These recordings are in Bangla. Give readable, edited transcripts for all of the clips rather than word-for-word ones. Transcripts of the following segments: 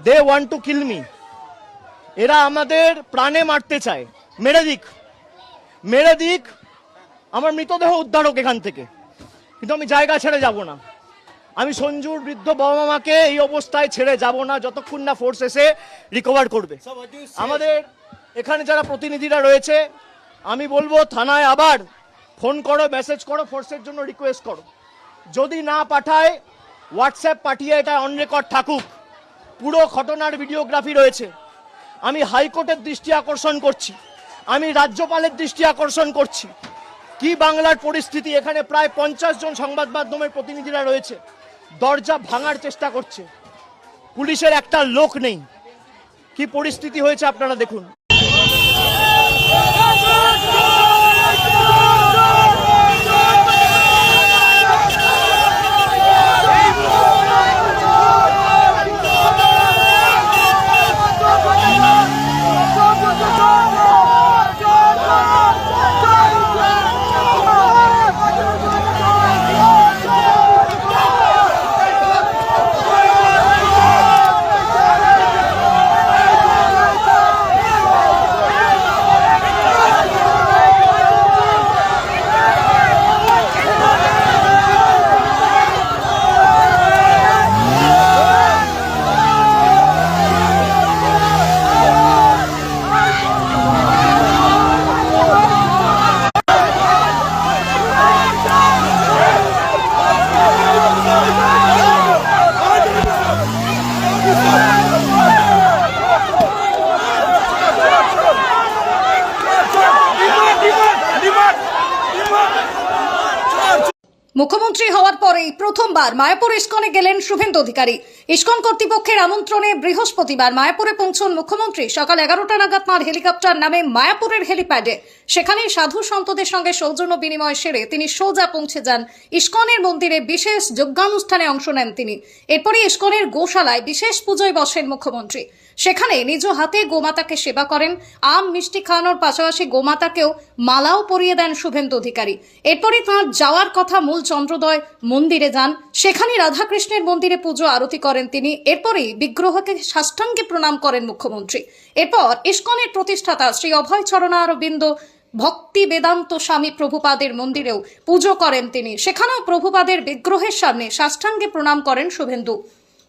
They want to kill me. এরা আমাদের প্রাণে মারতে চায়। মেরে দিক, আমার মৃতদেহ উদ্ধার হোক এখান থেকে, কিন্তু আমি জায়গা ছেড়ে যাব না। আমি সঞ্জুর বৃদ্ধ বাবা মাকে এই অবস্থায় ছেড়ে যাব না যতক্ষণ না ফোর্স এসে রিকভার করবে। আমাদের এখানে যারা প্রতিনিধিরা রয়েছে, আমি বলবো থানায় আবার ফোন করো, মেসেজ করো, ফোর্সের জন্য রিকোয়েস্ট করো। যদি না পাঠায় হোয়াটসঅ্যাপ পাঠিয়ে এটা অন রেকর্ড থাকুক। পুরো ঘটনার ভিডিওগ্রাফি রয়েছে। আমি হাইকোর্টের দৃষ্টি আকর্ষণ করছি, আমি রাজ্যপালের দৃষ্টি আকর্ষণ করছি। কি বাংলার পরিস্থিতি, এখানে প্রায় 50 জন সংবাদ মাধ্যমের প্রতিনিধিরা রয়েছে, দরজা ভাঙার চেষ্টা করছে, পুলিশের একটা লোক নেই। কি পরিস্থিতি হয়েছে আপনারা দেখুন। মুখ্যমন্ত্রী হওয়ার পরেই প্রথমবার মায়াপুর ইস্কনে গেলেন শুভেন্দু অধিকারী। ইস্কন কর্তৃপক্ষের আমন্ত্রণে বৃহস্পতিবার মায়াপুরে পৌঁছন মুখ্যমন্ত্রী। সকাল 11টা নাগাদ তাঁর হেলিকপ্টার নামে মায়াপুরের হেলিপ্যাডে। সেখানে সাধু সন্তদের সঙ্গে সৌজন্য বিনিময় সেরে তিনি সোজা পৌঁছে যান ইস্কনের মন্দিরে। বিশেষ যজ্ঞানুষ্ঠানে অংশ নেন তিনি। এরপরে ইস্কনের গোশালায় বিশেষ পুজোয় বসেন মুখ্যমন্ত্রী। সেখানে নিজ হাতে গোমাতাকে সেবা করেন। আম মিষ্টি খাওয়ানোর পাশাপাশি গোমাতাকেও মালাও পরিয়ে দেন শুভেন্দু অধিকারী। এরপরে তাঁর যাওয়ার কথা মূল চন্দ্রোদয় মন্দিরে যান। সেখানে রাধাকৃষ্ণের মন্দিরে পুজো আরতি করেন তিনি। এরপরেই বিগ্রহকে সাষ্টাঙ্গে প্রণাম করেন মুখ্যমন্ত্রী। এরপর ইস্কনের প্রতিষ্ঠাতা শ্রী অভয় চরণারবিন্দ ভক্তি বেদান্ত স্বামী প্রভুপাদের মন্দিরেও পুজো করেন তিনি। সেখানেও প্রভুপাদের বিগ্রহের সামনে সাষ্টাঙ্গে প্রণাম করেন শুভেন্দু।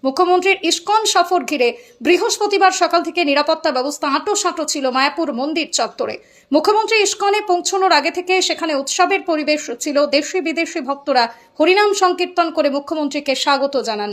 মুখ্যমন্ত্রীর ইস্কন সফর ঘিরে বৃহস্পতিবার সকাল থেকে নিরাপত্তা ব্যবস্থা হাঁটো ছিল মায়াপুর মন্দির চত্বরে। মুখ্যমন্ত্রী ইস্কনে পৌঁছানোর আগে থেকে সেখানে উৎসবের পরিবেশ ছিল। দেশি বিদেশি ভক্তরা হরিনাম সংকীর্তন করে মুখ্যমন্ত্রীকে স্বাগত জানান।